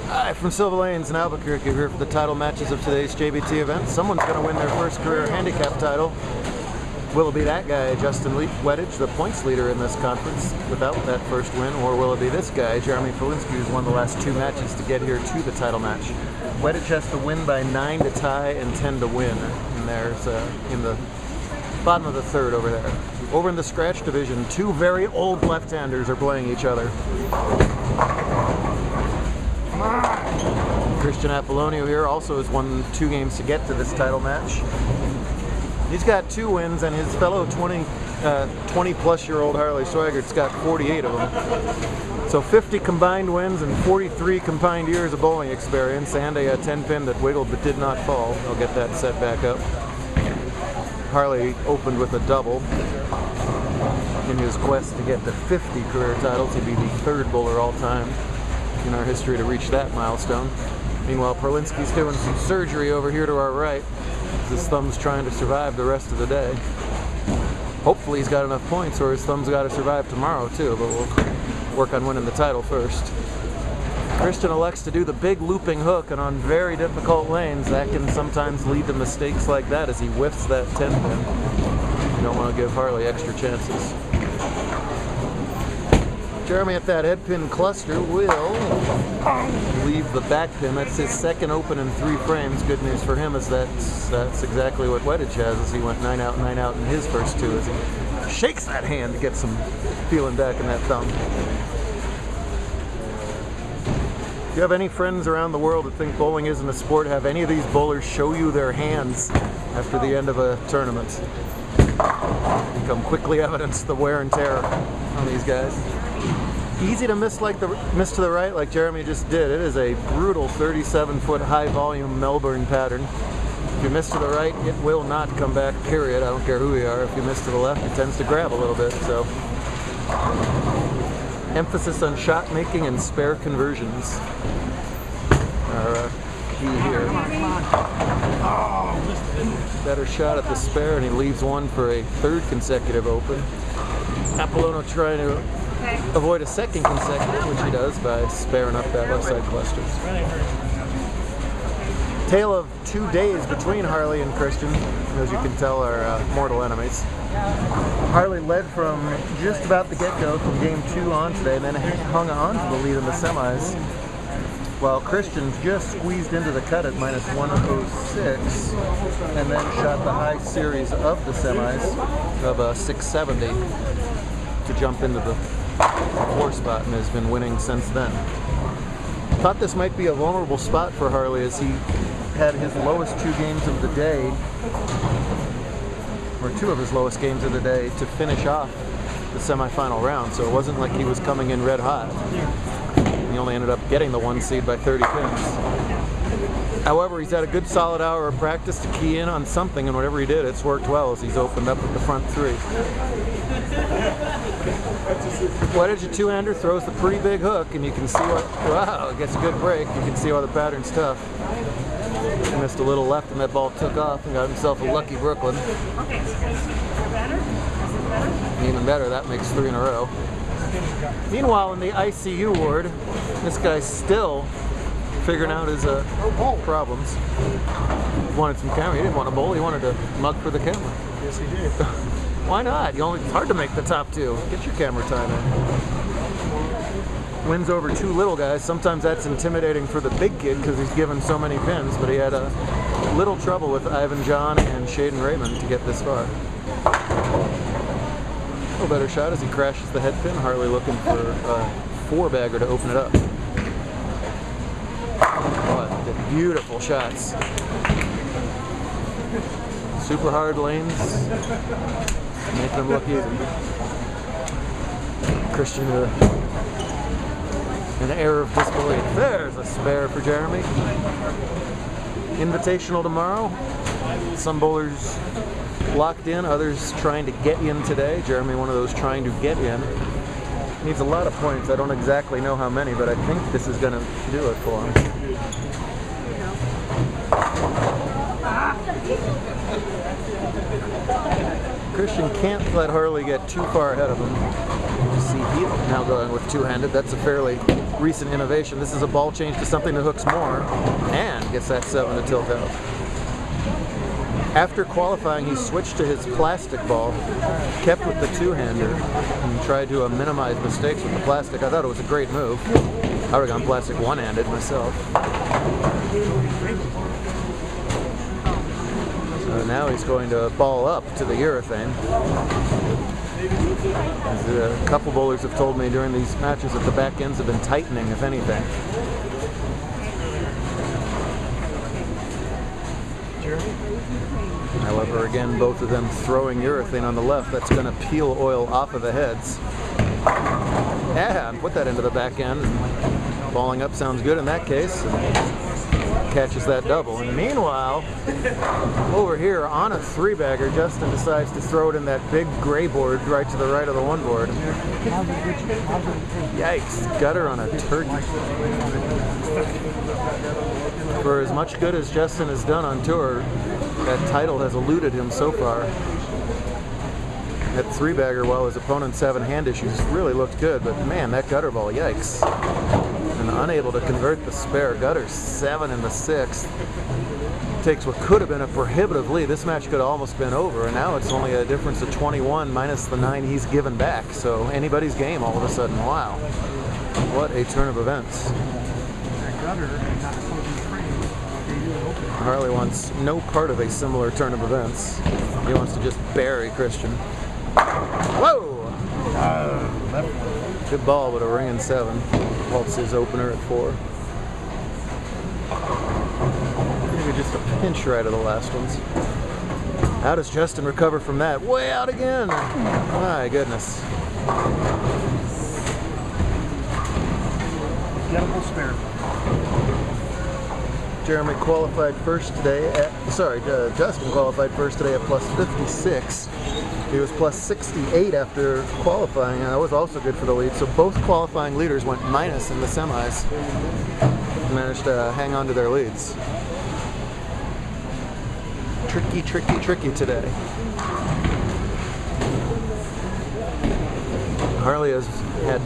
Hi, from Silva Lanes in Albuquerque, here for the title matches of today's JBT event. Someone's going to win their first career handicap title. Will it be that guy, Justin Weddage, the points leader in this conference, without that first win, or will it be this guy, Jeremy Polinsky, who's won the last 2 matches to get here to the title match? Weddage has to win by 9 to tie and 10 to win, and there's in the bottom of the third over there. Over in the scratch division, 2 very old left-handers are playing each other. Christian Apollonio here also has won 2 games to get to this title match. He's got 2 wins, and his fellow 20-plus-year-old Harley Swiggert's got 48 of them. So 50 combined wins and 43 combined years of bowling experience, and a 10-pin that wiggled but did not fall. I'll get that set back up. Harley opened with a double in his quest to get to 50 career titles. He'd be the 3rd bowler all-time in our history to reach that milestone. Meanwhile, Polinsky's doing some surgery over here to our right. His thumb's trying to survive the rest of the day. Hopefully he's got enough points, or his thumb's got to survive tomorrow too, but we'll work on winning the title first. Christian elects to do the big looping hook, and on very difficult lanes that can sometimes lead to mistakes like that as he whiffs that 10-pin. You don't want to give Harley extra chances. Jeremy at that head pin cluster will leave the back pin. That's his 2nd open in 3 frames. Good news for him is that's exactly what Weddage has, as he went 9 out in his first 2, as he shakes that hand to get some feeling back in that thumb. If you have any friends around the world that think bowling isn't a sport, have any of these bowlers show you their hands after the end of a tournament. Become quickly evidence the wear and tear on these guys. Easy to miss to the right like Jeremy just did. It is a brutal 37-foot high volume Melbourne pattern. If you miss to the right, it will not come back, period. I don't care who you are. If you miss to the left, it tends to grab a little bit. So emphasis on shot making and spare conversions are key here. Better shot at the spare, and he leaves one for a 3rd consecutive open. Apollonio trying to avoid a 2nd consecutive, which he does by sparing up that left side cluster. Tale of 2 days between Harley and Christian, as you can tell, are mortal enemies. Harley led from just about the get-go from game 2 on today, and then hung on to the lead in the semis, while Christian just squeezed into the cut at -106, and then shot the high series of the semis of 670 to jump into the 4 spot, and has been winning since then. Thought this might be a vulnerable spot for Harley, as he had his lowest 2 games of the day, or 2 of his lowest games of the day, to finish off the semifinal round, so it wasn't like he was coming in red hot. He only ended up getting the 1 seed by 30 pins. However, he's had a good solid hour of practice to key in on something, and whatever he did, it's worked well as he's opened up with the front 3. Weddage, a 2-hander, throws the pretty big hook, and you can see wow, it gets a good break. You can see why the pattern's tough. He missed a little left, and that ball took off and got himself a lucky Brooklyn. Even better, that makes 3 in a row. Meanwhile, in the ICU ward, this guy's still figuring out his problems. He wanted some camera. He didn't want to bowl. He wanted to mug for the camera. Yes, he did. Why not? It's hard to make the top 2. Get your camera time in. Wins over 2 little guys. Sometimes that's intimidating for the big kid because he's given so many pins, but he had a little trouble with Ivan John and Shaden Raymond to get this far. A better shot as he crashes the head pin. Harley looking for a 4-bagger to open it up. Oh, beautiful shots. Super hard lanes, making them look easy. Christian with an air of disbelief. There's a spare for Jeremy. Invitational tomorrow. Some bowlers locked in, others trying to get in today. Jeremy, one of those trying to get in. Needs a lot of points. I don't exactly know how many, but I think this is going to do it for him. Christian can't let Harley get too far ahead of him. You see he's now going with two-handed. That's a fairly recent innovation. This is a ball change to something that hooks more and gets that 7 to tilt out. After qualifying, he switched to his plastic ball, kept with the two-hander, and tried to minimize mistakes with the plastic. I thought it was a great move. I would have gone plastic one-handed myself. So now he's going to ball up to the urethane. A couple bowlers have told me during these matches that the back ends have been tightening, if anything. However, again, both of them throwing urethane on the left. That's going to peel oil off of the heads. Yeah, and put that into the back end. Balling up sounds good in that case. Catches that double. And meanwhile, over here on a three-bagger, Justin decides to throw it in that big gray board right to the right of the one board. Yikes, gutter on a turkey. For as much good as Justin has done on tour, that title has eluded him so far. That three-bagger, while his opponent's having hand issues, really looked good, but man, that gutter ball, yikes. And unable to convert the spare gutter, 7 in the 6th. Takes what could have been a prohibitive lead. This match could have almost been over, and now it's only a difference of 21 minus the 9 he's given back. So anybody's game all of a sudden. Wow. What a turn of events. Harley wants no part of a similar turn of events. He wants to just bury Christian. Whoa! Good ball, but a ringing 7. Halts his opener at 4. Maybe just a pinch right of the last ones. How does Justin recover from that? Way out again! My goodness. Gettable spare. Jeremy qualified first today at, Justin qualified first today at plus 56. He was plus 68 after qualifying, and that was also good for the lead. So both qualifying leaders went minus in the semis. Managed to hang on to their leads. Tricky, tricky, tricky today. Harley has had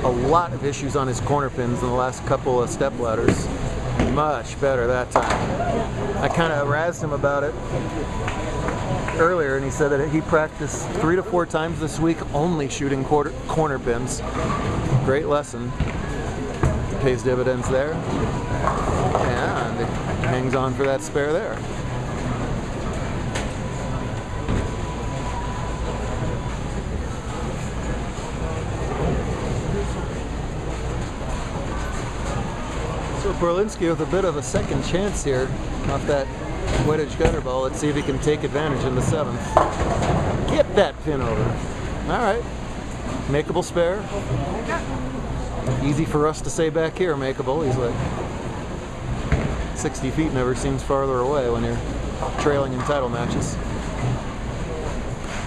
a lot of issues on his corner pins in the last couple of step ladders. Much better that time. I kind of razzed him about it earlier, and he said that he practiced 3 to 4 times this week only shooting corner pins. Great lesson. Pays dividends there. And it hangs on for that spare there. So Berlinski with a bit of a second chance here off that wedge gutter ball. Let's see if he can take advantage in the 7th. Get that pin over. All right. Makeable spare. Easy for us to say back here, makeable. He's like 60 feet never seems farther away when you're trailing in title matches.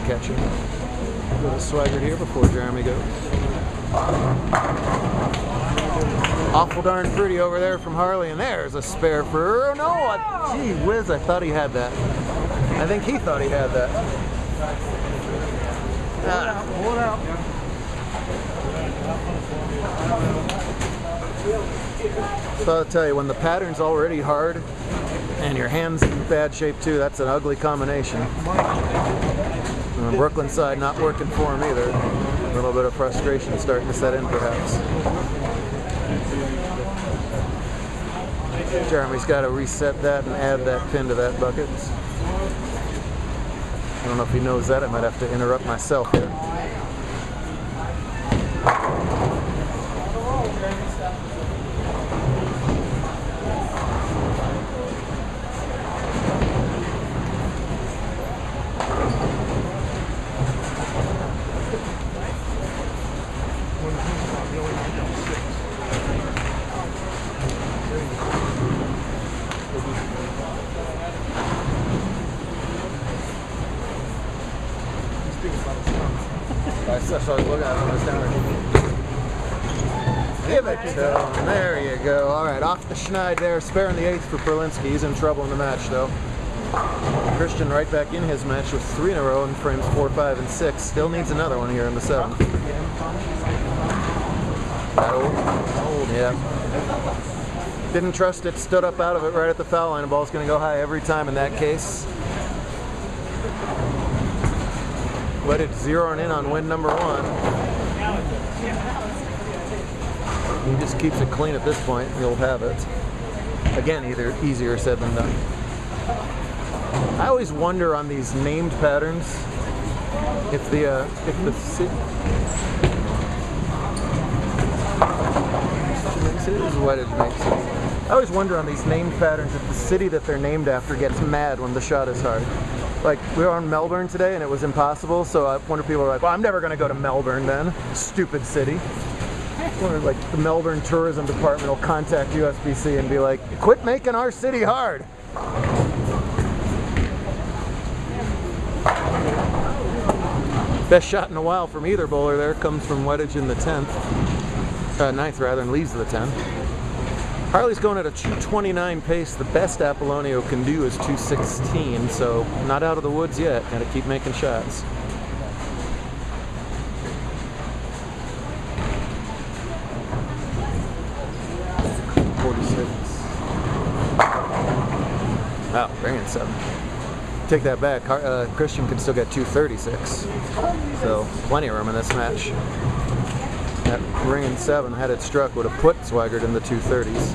Catch him. A little swagger here before Jeremy goes. Awful darn pretty over there from Harley, and there's a spare for, oh no, gee whiz, I thought he had that. I think he thought he had that. Pull it out. So I'll tell you, when the pattern's already hard and your hand's in bad shape too, that's an ugly combination. And the Brooklyn side not working for him either. A little bit of frustration starting to set in perhaps. Jeremy's got to reset that and add that pin to that bucket. I don't know if he knows that. I might have to interrupt myself here. So I was looking at it when I was down there. Give it to him. There you go. All right, off the schneid there. Sparing the 8th for Berlinski. He's in trouble in the match, though. Christian right back in his match with 3 in a row in frames 4, 5, and 6. Still needs another one here in the 7th. That old, yeah. Didn't trust it, stood up out of it right at the foul line. The ball's going to go high every time in that case. Let it zeroing in on win number 1. He just keeps it clean at this point. He'll have it. Again, either easier said than done. I always wonder on these named patterns if the I always wonder on these named patterns if the city that they're named after gets mad when the shot is hard. Like, we were on Melbourne today and it was impossible, so I wonder if people are like, well, I'm never going to go to Melbourne then. Stupid city. I wonder, like, the Melbourne Tourism Department will contact USBC and be like, quit making our city hard. Best shot in a while from either bowler there comes from Weddage in the 9th rather, and leaves the 10. Harley's going at a 2:29 pace. The best Apollonio can do is 2:16, so not out of the woods yet. Got to keep making shots. Wow, bringing 7. Take that back. Christian can still get 2:36, so plenty of room in this match. That ringing 7, had it struck, would have put Swaggart in the 2:30s.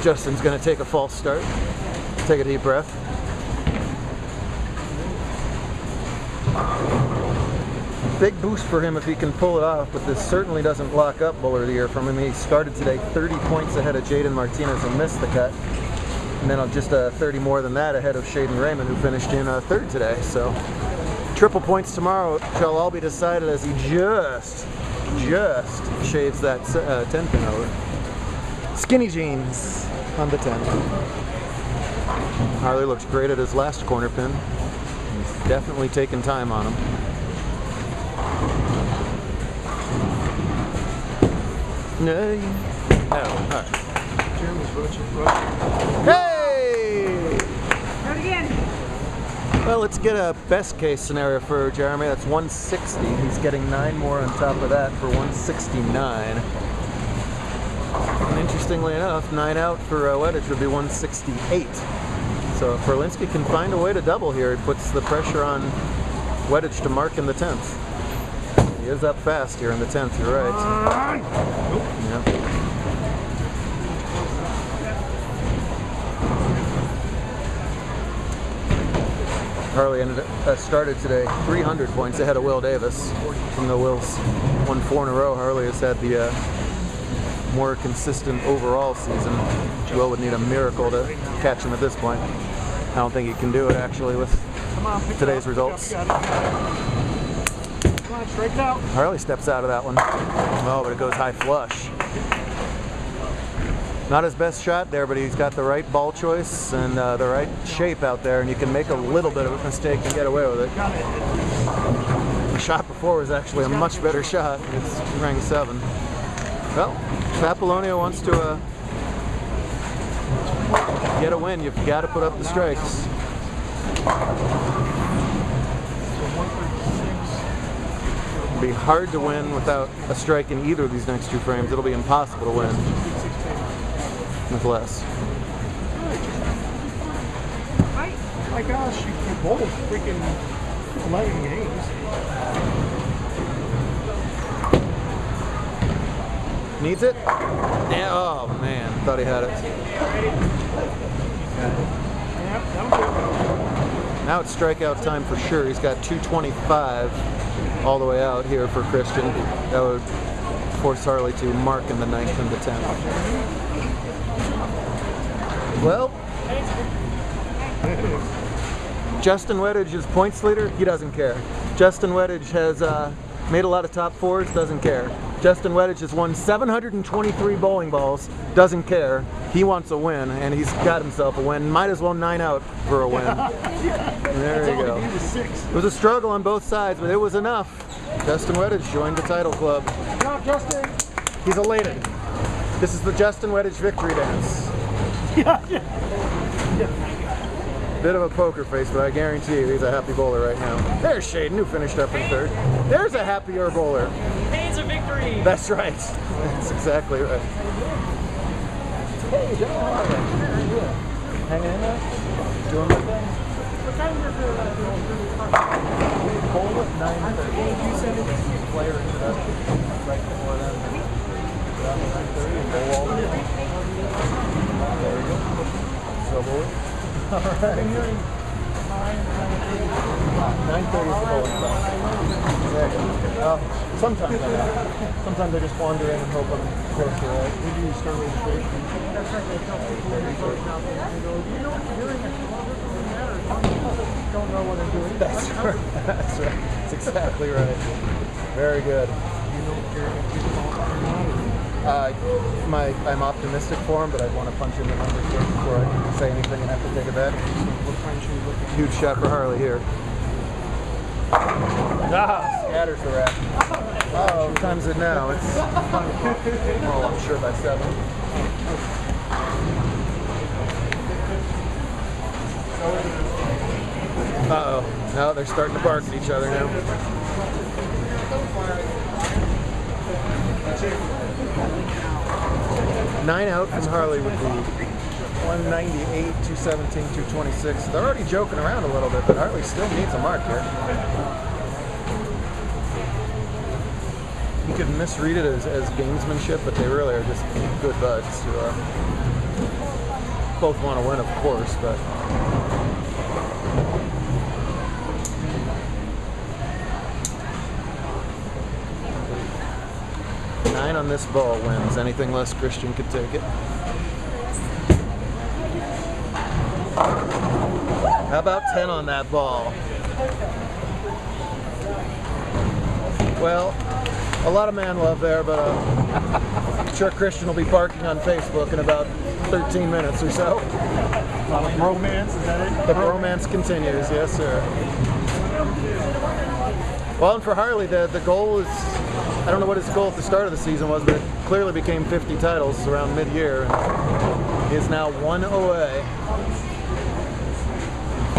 Justin's going to take a false start. Take a deep breath. Big boost for him if he can pull it off, but this certainly doesn't lock up Bowler of the Year from him. He started today 30 points ahead of Jaden Martinez and missed the cut. And then just 30 more than that ahead of Shaden Raymond, who finished in 3rd today. So triple points tomorrow shall all be decided as he just shaves that 10 pin over. Skinny jeans on the 10. Harley looks great at his last corner pin. He's definitely taking time on him. No, all right. Hey! Do it again. Well, let's get a best case scenario for Jeremy. That's 160. He's getting 9 more on top of that for 169. And interestingly enough, 9 out for Weddage would be 168. So if Berlinski can find a way to double here, it puts the pressure on Weddage to mark in the 10th. He is up fast here in the 10th, you're right. Yep. Harley started today 300 points ahead of Will Davis. Even though Will's won 4 in a row, Harley has had the more consistent overall season. Will would need a miracle to catch him at this point. I don't think he can do it actually with today's results. Come on, straight out. Harley steps out of that one. Oh, but it goes high flush. Not his best shot there, but he's got the right ball choice and the right shape out there, and you can make a little bit of a mistake and get away with it. The shot before was actually a much better shot. It's rank 7. Well, if Apollonio wants to get a win, you've got to put up the strikes. It'll be hard to win without a strike in either of these next 2 frames. It'll be impossible to win with less. My gosh, you both freaking 11 games. Needs it? Yeah, oh man, thought he had it. Now it's strikeout time for sure. He's got 225 all the way out here for Christian. That would force Harley to mark in the 9th and the 10th. Well, Justin Weddage is points leader. He doesn't care. Justin Weddage has made a lot of top 4s. Doesn't care. Justin Weddage has won 723 bowling balls. Doesn't care. He wants a win, and he's got himself a win. Might as well 9 out for a win. There you go. It was a struggle on both sides, but it was enough. Justin Weddage joined the title club. Good job, Justin. He's elated. This is the Justin Weddage victory dance. Bit of a poker face, but I guarantee you he's a happy bowler right now. There's Shaden, who finished up in third. There's a happier bowler. Pain's a victory. That's right. That's exactly right. Hey, John, how are you? Hanging in there? Doing my thing? What time is your Bowl at 9:30. Player introduction right before that. 9:30 and bowl all the way. There we go. So bowl. All right. 9:30 is the bowling time. Yeah. Sometimes I know. Sometimes I just wander in and hope I'm close to right. We do start registration. That's right. They tell people they go, you know what you're doing? It doesn't matter. Don't know what I'm doing. That's right. That's right. That's exactly right. Very good. You know what you're I'm optimistic for him, but I'd want to punch in the numbers first before I say anything and have to take it back. What time should we look at? Huge shot for Harley here. Scatters the rack. Oh, times it now. It's oh, I'm sure by 7. Uh-oh. No, they're starting to bark at each other now. 9 out from Harley would be 198, 217, 226. They're already joking around a little bit, but Harley still needs a mark here. You could misread it as gamesmanship, but they really are just good buds who both want to win, of course, but... 9 on this ball wins. Anything less, Christian could take it. How about 10 on that ball? Well, a lot of man love there, but I'm sure Christian will be barking on Facebook in about 13 minutes or so. Romance, is that it? The romance continues, yes sir. Well, and for Harley, the goal is, I don't know what his goal at the start of the season was, but it clearly became 50 titles around mid-year. He is now 1 away.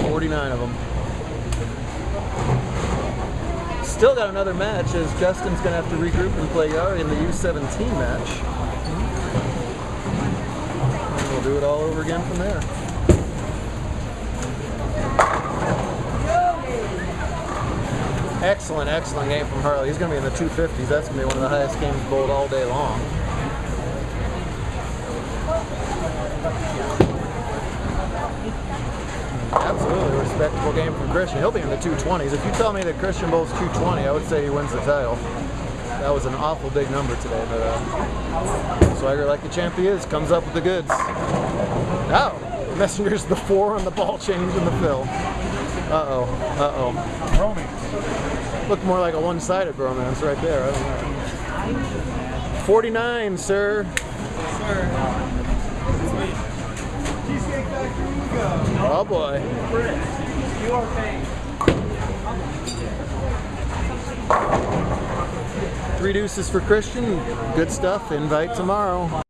49 of them. Still got another match, as Justin's going to have to regroup and play Yari in the U17 match. And we'll do it all over again from there. Excellent, excellent game from Harley. He's going to be in the 250s. That's going to be one of the highest games bowled all day long. Absolutely respectable game from Christian. He'll be in the 220s. If you tell me that Christian bowls 220, I would say he wins the title. That was an awful big number today, but Swagger, like the champ he is, comes up with the goods. Now, Messenger's the 4 on the ball change in the fill. Uh-oh, uh-oh. Romance. Looked more like a one-sided romance right there. I don't know. 49, sir. Sir. Oh boy. You are paying. 3 deuces for Christian. Good stuff. Invite tomorrow.